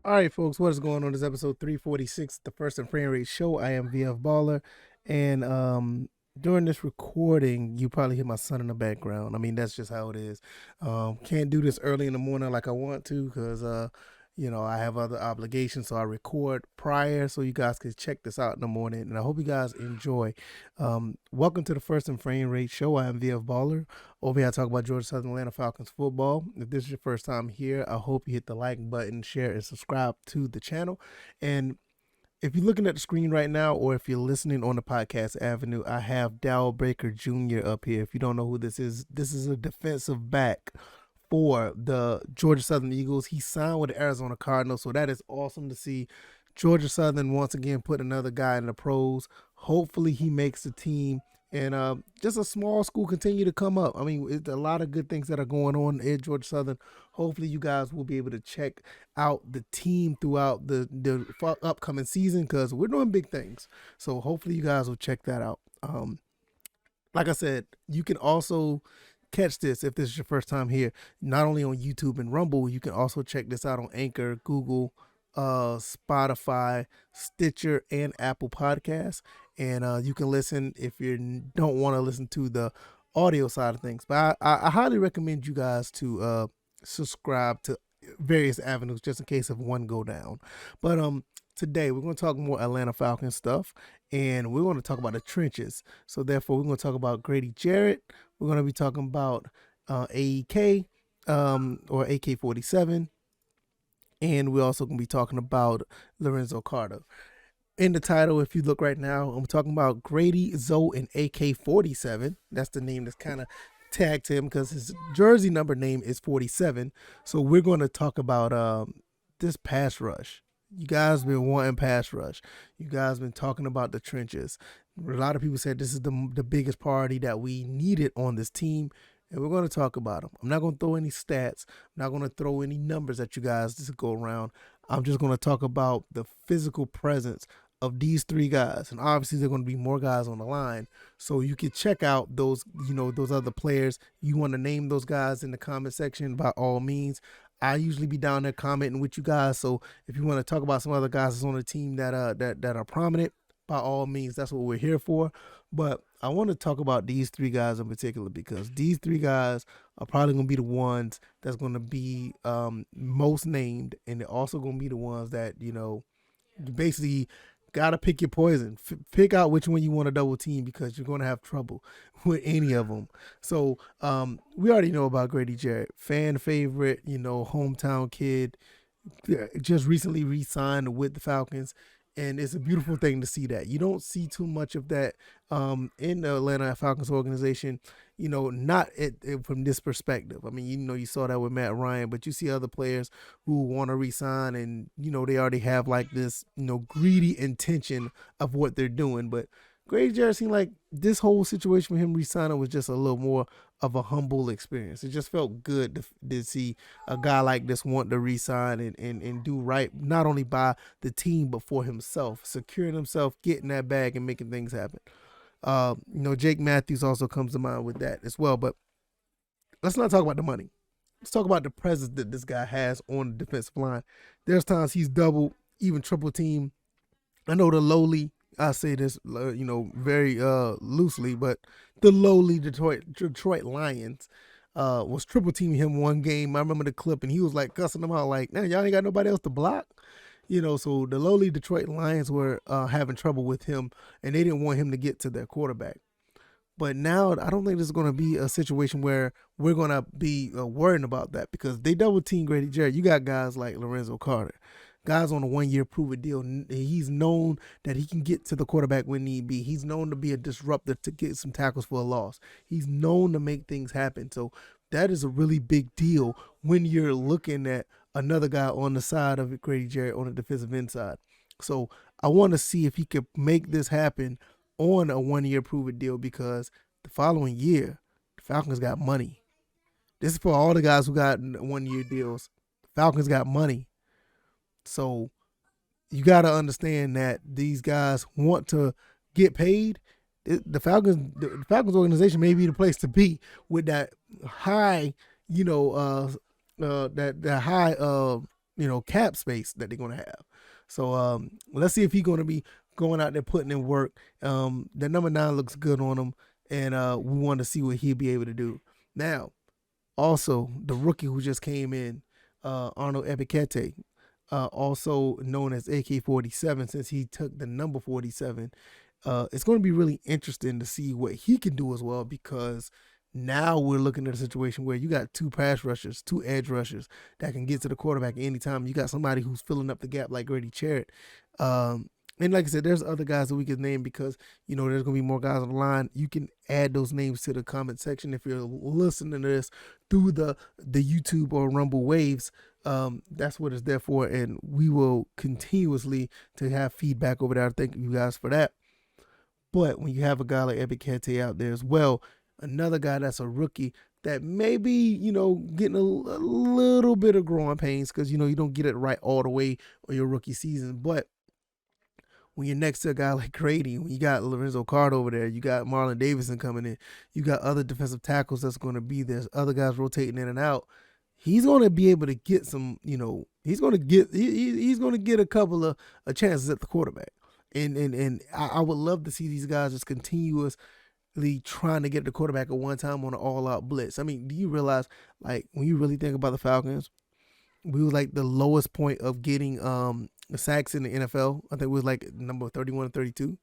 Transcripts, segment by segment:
All right, folks, what is going on? This is episode 346, the First and Frame Rate Show. I am VF Baller, and during this recording, you probably hear my son in the background. I mean, that's just how it is. Can't do this early in the morning like I want to because, I have other obligations, so I record prior so you guys can check this out in the morning, and I hope you guys enjoy. Welcome to the First and Frame Rate Show. I am VF Baller. Over here, I talk about Georgia Southern Atlanta Falcons football. If this is your first time here, I hope you hit the like button, share, and subscribe to the channel. And if you're looking at the screen right now, or if you're listening on the podcast avenue, I have Dow Baker Jr. up here. If you don't know who this is a defensive back for the Georgia Southern Eagles. He signed with the Arizona Cardinals, so that is awesome to see. Georgia Southern once again put another guy in the pros. Hopefully he makes the team, and just a small school continue to come up. I mean, it's a lot of good things that are going on at Georgia Southern. Hopefully you guys will be able to check out the team throughout the upcoming season because we're doing big things. So hopefully you guys will check that out. Like I said, you can also catch this if this is your first time here, not only on YouTube and Rumble. You can also check this out on Anchor, Google, Spotify, Stitcher, and Apple Podcasts. And you can listen if you don't want to listen to the audio side of things. But I highly recommend you guys to subscribe to various avenues just in case if one go down. But today we're going to talk more Atlanta Falcons stuff, and we're going to talk about the trenches. So therefore, we're going to talk about Grady Jarrett. We're going to be talking about AEK or AK47, and we're also going to be talking about Lorenzo Carter. In the title, if you look right now, I'm talking about Grady, Zoe, and AK47. That's the name that's kind of tagged him because his jersey number name is 47. So we're going to talk about this pass rush. You guys been wanting pass rush. You guys been talking about the trenches. A lot of people said this is the biggest priority that we needed on this team, and we're going to talk about them. I'm not going to throw any stats. I'm not going to throw any numbers at you guys just to go around. I'm just going to talk about the physical presence of these three guys, and obviously there are going to be more guys on the line, so you can check out those other players. You want to name those guys in the comment section, by all means. I usually be down there commenting with you guys, so if you want to talk about some other guys that's on the team that are prominent, by all means, that's what we're here for. But I want to talk about these three guys in particular because these three guys are probably going to be the ones that's going to be most named, and they're also going to be the ones that, you basically got to pick your poison. Pick out which one you want to double team because you're going to have trouble with any of them. So we already know about Grady Jarrett, fan favorite, hometown kid, just recently re-signed with the Falcons. And it's a beautiful thing to see that. You don't see too much of that in the Atlanta Falcons organization, not from this perspective. I mean, you saw that with Matt Ryan, but you see other players who want to resign and, they already have like this, greedy intention of what they're doing. But Grady Jarrett seemed like this whole situation with him resigning was just a little more of a humble experience. It just felt good to see a guy like this want to resign and do right, not only by the team, but for himself, securing himself, getting that bag and making things happen. Jake Matthews also comes to mind with that as well. But let's not talk about the money. Let's talk about the presence that this guy has on the defensive line. There's times he's double, even triple team. I know the lowly, I say this, very loosely, but the lowly Detroit Lions was triple teaming him one game. I remember the clip, and he was like cussing them out, like, "Man, y'all ain't got nobody else to block." So the lowly Detroit Lions were having trouble with him, and they didn't want him to get to their quarterback. But now I don't think this is going to be a situation where we're going to be worrying about that because they double team Grady Jarrett. You got guys like Lorenzo Carter, guys on a 1-year prove-it deal. He's known that he can get to the quarterback when need be. He's known to be a disruptor to get some tackles for a loss. He's known to make things happen. So that is a really big deal when you're looking at another guy on the side of Grady Jarrett on the defensive inside. So I want to see if he could make this happen on a 1-year prove-it deal because the following year, the Falcons got money. This is for all the guys who got 1-year deals. The Falcons got money. So you got to understand that these guys want to get paid. The Falcons organization may be the place to be with that high, that high cap space that they're gonna have. So let's see if he's gonna be going out there putting in work. The number 9 looks good on him, and we want to see what he'll be able to do. Now, also the rookie who just came in, Arnold Ebikete, also known as AK47, since he took the number 47. It's going to be really interesting to see what he can do as well, because now we're looking at a situation where you got 2 pass rushers, 2 edge rushers that can get to the quarterback anytime. You got somebody who's filling up the gap like Grady Jarrett. And like I said, there's other guys that we can name, because there's going to be more guys on the line. You can add those names to the comment section if you're listening to this through the YouTube or Rumble waves. That's what it's there for, and we will continuously to have feedback over there. Thank you guys for that. But when you have a guy like Ebkeite out there as well, another guy that's a rookie that maybe, getting a little bit of growing pains, because, you don't get it right all the way on your rookie season. But when you're next to a guy like Grady, when you got Lorenzo over there, you got Marlon Davidson coming in, you got other defensive tackles that's going to be there, other guys rotating in and out, he's going to be able to get some, he's going to get a couple of chances at the quarterback. And I would love to see these guys just continuously trying to get the quarterback at one time on an all-out blitz. I mean, do you realize, like, when you really think about the Falcons, we was like the lowest point of getting sacks in the NFL. I think it was like number 31 and 32.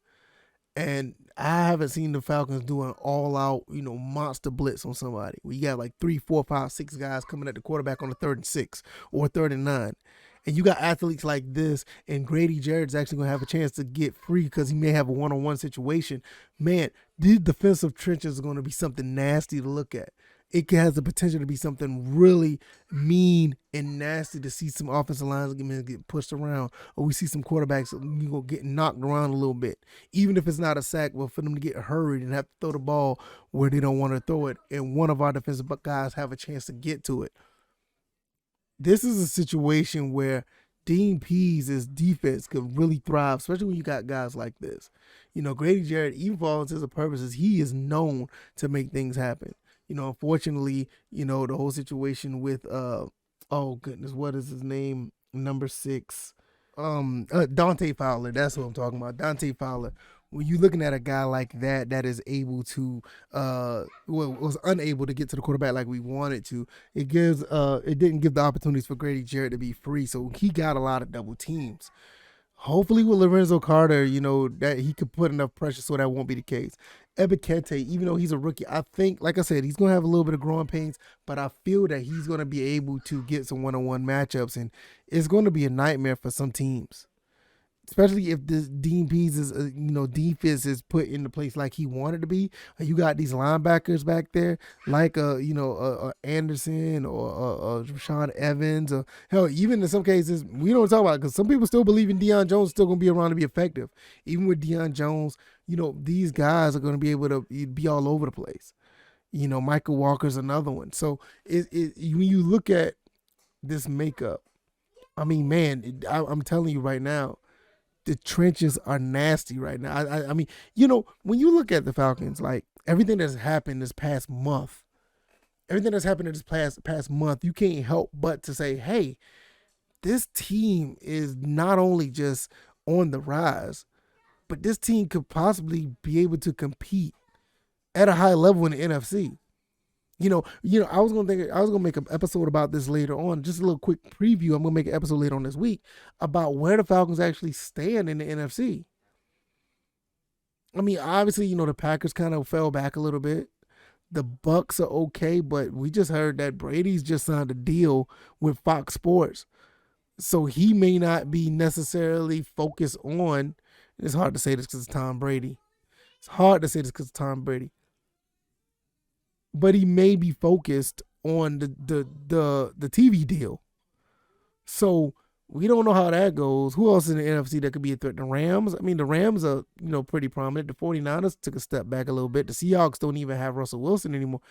And I haven't seen the Falcons do an all-out, monster blitz on somebody. We got like 3, 4, 5, 6 guys coming at the quarterback on the 3rd and 6 or 3rd and 9. And you got athletes like this, and Grady Jarrett's actually going to have a chance to get free because he may have a one-on-one situation. Man, these defensive trenches are going to be something nasty to look at. It has the potential to be something really mean and nasty to see some offensive lines get pushed around, or we see some quarterbacks get knocked around a little bit. Even if it's not a sack, but for them to get hurried and have to throw the ball where they don't want to throw it, and one of our defensive guys have a chance to get to it. This is a situation where Dean Pees' defense could really thrive, especially when you got guys like this. Grady Jarrett, even for all intents and purposes, he is known to make things happen. Unfortunately, the whole situation with oh goodness, what is his name? Number 6. Dante Fowler. That's what I'm talking about. Dante Fowler. When you're looking at a guy like that is able to was unable to get to the quarterback like we wanted to, it didn't give the opportunities for Grady Jarrett to be free. So he got a lot of double teams. Hopefully with Lorenzo, that he could put enough pressure so that won't be the case. Ebkeite, even though he's a rookie, I think, like I said, he's going to have a little bit of growing pains, but I feel that he's going to be able to get some one-on-one matchups, and it's going to be a nightmare for some teams, especially if this Dean Pees' defense is put into place like he wanted to be. You got these linebackers back there like Anderson or Rashaan Evans, or hell, even in some cases we don't talk about it because some people still believe in Deion Jones still going to be around to be effective. Even with Deion Jones, these guys are going to be able to be all over the place. Michael Walker's another one. So when you look at this makeup, I mean, man, I'm telling you right now, the trenches are nasty right now. I mean, when you look at the Falcons, like everything that's happened this past month, you can't help but to say, hey, this team is not only just on the rise, but this team could possibly be able to compete at a high level in the NFC. I was gonna make an episode about this later on. Just a little quick preview. I'm gonna make an episode later on this week about where the Falcons actually stand in the NFC. I mean, obviously, the Packers kind of fell back a little bit. The Bucks are okay, but we just heard that Brady's just signed a deal with Fox Sports, so he may not be necessarily focused on. It's hard to say this because it's Tom Brady. But he may be focused on the TV deal. So we don't know how that goes. Who else in the NFC that could be a threat? The Rams. I mean, the Rams are, pretty prominent. The 49ers took a step back a little bit. The Seahawks don't even have Russell Wilson anymore.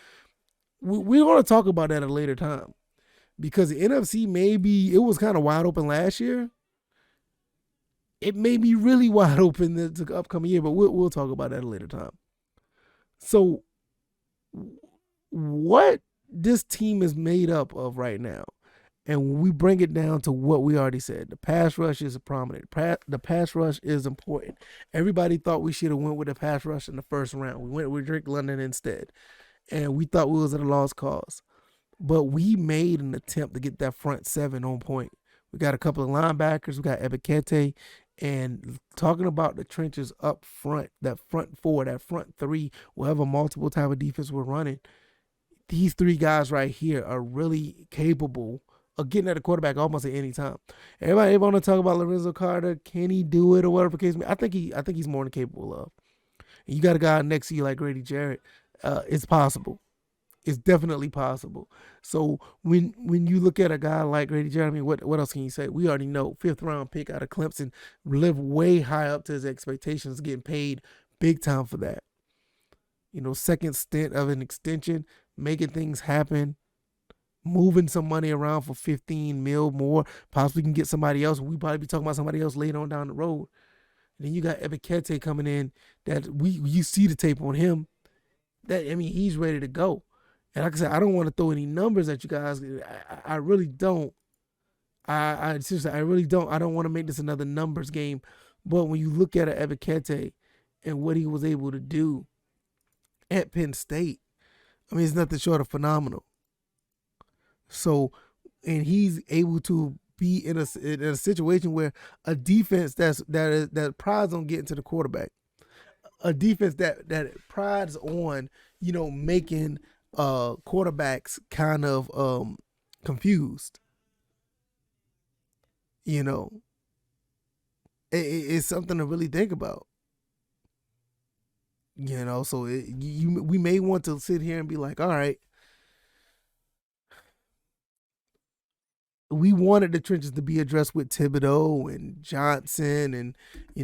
We're going to talk about that at a later time. Because the NFC it was kind of wide open last year. It may be really wide open the upcoming year, but we'll talk about that at a later time. So what this team is made up of right now, And when we bring it down to what we already said, the pass rush is prominent. The pass rush is important. Everybody thought we should have went with the pass rush in the first round. We went with Drake London instead, and we thought we was at a lost cause. But we made an attempt to get that front seven on point. We got a couple of linebackers. We got Ebkeite, and talking about the trenches up front, that front four, that front three, whatever multiple type of defense we're running, these three guys right here are really capable of getting at the quarterback almost at any time. Everybody want to talk about Lorenzo Carter. Can he do it or whatever the case may be? I think he's more than capable of. And you got a guy next to you like Grady Jarrett. It's possible. It's definitely possible. So when you look at a guy like Grady Jarrett, I mean, what else can you say? We already know 5th round pick out of Clemson, lived way high up to his expectations, getting paid big time for that. Second stint of an extension, making things happen, moving some money around for 15 mil more. Possibly can get somebody else. We probably be talking about somebody else later on down the road. And then you got Ebkeite coming in that you see the tape on him. He's ready to go. And like I said, I don't want to throw any numbers at you guys. I really don't. I seriously, I really don't. I don't want to make this another numbers game. But when you look at Ebkeite and what he was able to do at Penn State, it's nothing short of phenomenal. So, and he's able to be in a situation where a defense that prides on getting to the quarterback, a defense that prides on making quarterbacks kind of confused. It's something to really think about. So we may want to sit here and be like, all right, we wanted the trenches to be addressed with Thibodeau and Johnson and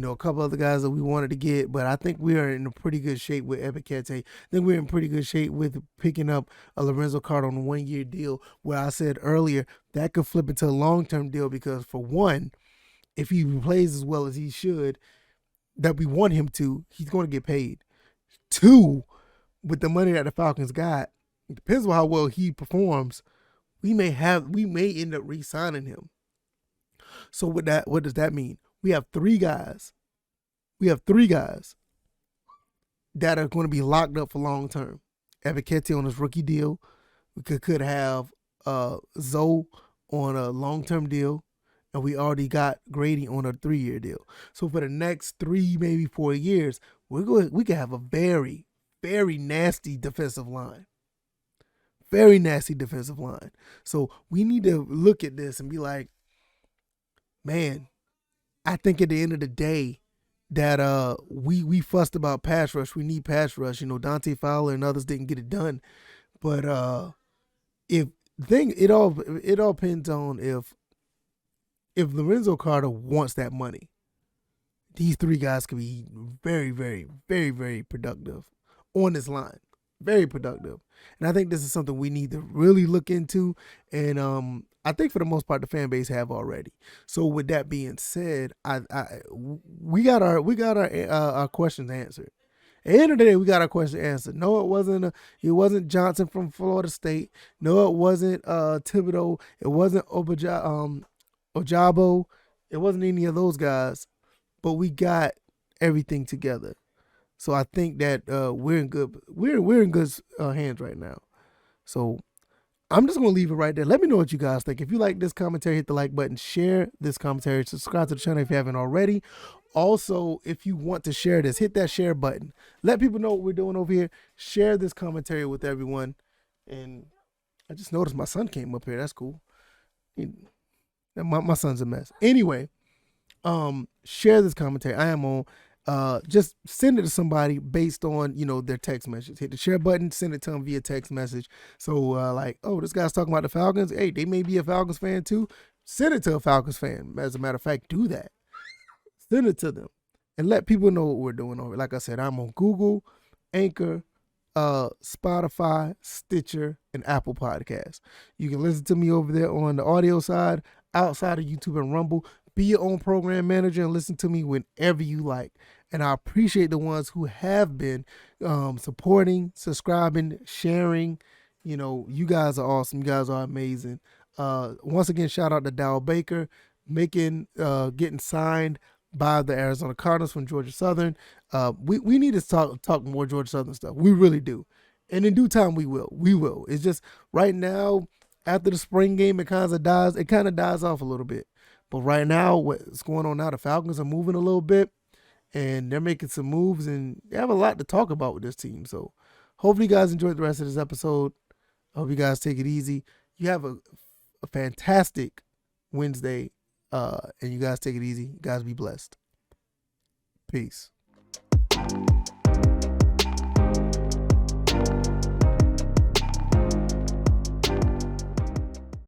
a couple other guys that we wanted to get, but I think we are in a pretty good shape with Ebkeite. I think we're in pretty good shape with picking up a Lorenzo Carter on a 1-year deal, where I said earlier that could flip into a long-term deal because, for one, if he plays as well as he should, that we want him to, he's going to get paid. 2, with the money that the Falcons got, it depends on how well he performs. We may end up re-signing him. So with that, what does that mean? We have 3 guys. That are going to be locked up for long term. Ebkeite on his rookie deal. We could have Zoe on a long term deal, and we already got Grady on a 3-year deal. So for the next 3, maybe 4 years, we could have a very, very nasty defensive line. Very nasty defensive line. So we need to look at this and be like, man, I think at the end of the day that we fussed about pass rush. We need pass rush. Dante Fowler and others didn't get it done. But it all depends on if Lorenzo Carter wants that money. These 3 guys could be very, very, very, very productive on this line. Very productive. And I think this is something we need to really look into. And I think for the most part the fan base have already. So with that being said, we got our questions answered. At the end of the day, we got our question answered. No, it wasn't Johnson from Florida State. No, it wasn't Thibodeau. It wasn't Ojabo. It wasn't any of those guys. But we got everything together. So I think that we're in good hands right now. So I'm just gonna leave it right there. Let me know what you guys think. If you like this commentary, hit the like button, share this commentary, subscribe to the channel if you haven't already. Also, if you want to share this, hit that share button. Let people know what we're doing over here. Share this commentary with everyone. And I just noticed my son came up here. That's cool. My son's a mess. Anyway, share this commentary. I am on. Just send it to somebody based on, their text message. Hit the share button, send it to them via text message. So this guy's talking about the Falcons. Hey, they may be a Falcons fan too. Send it to a Falcons fan. As a matter of fact, do that. Send it to them and let people know what we're doing over. Like I said, I'm on Google, Anchor, Spotify, Stitcher, and Apple Podcasts. You can listen to me over there on the audio side, outside of YouTube and Rumble. Be your own program manager and listen to me whenever you like. And I appreciate the ones who have been supporting, subscribing, sharing. You guys are awesome. You guys are amazing. Once again, shout out to Dow Baker getting signed by the Arizona Cardinals from Georgia Southern. We need to talk more Georgia Southern stuff. We really do. And in due time, we will. We will. It's just right now, after the spring game, it kind of dies off a little bit. But right now, what's going on now, the Falcons are moving a little bit, and they're making some moves, and they have a lot to talk about with this team. So hopefully you guys enjoyed the rest of this episode. I hope you guys take it easy. You have a fantastic Wednesday, and you guys take it easy. You guys be blessed. Peace.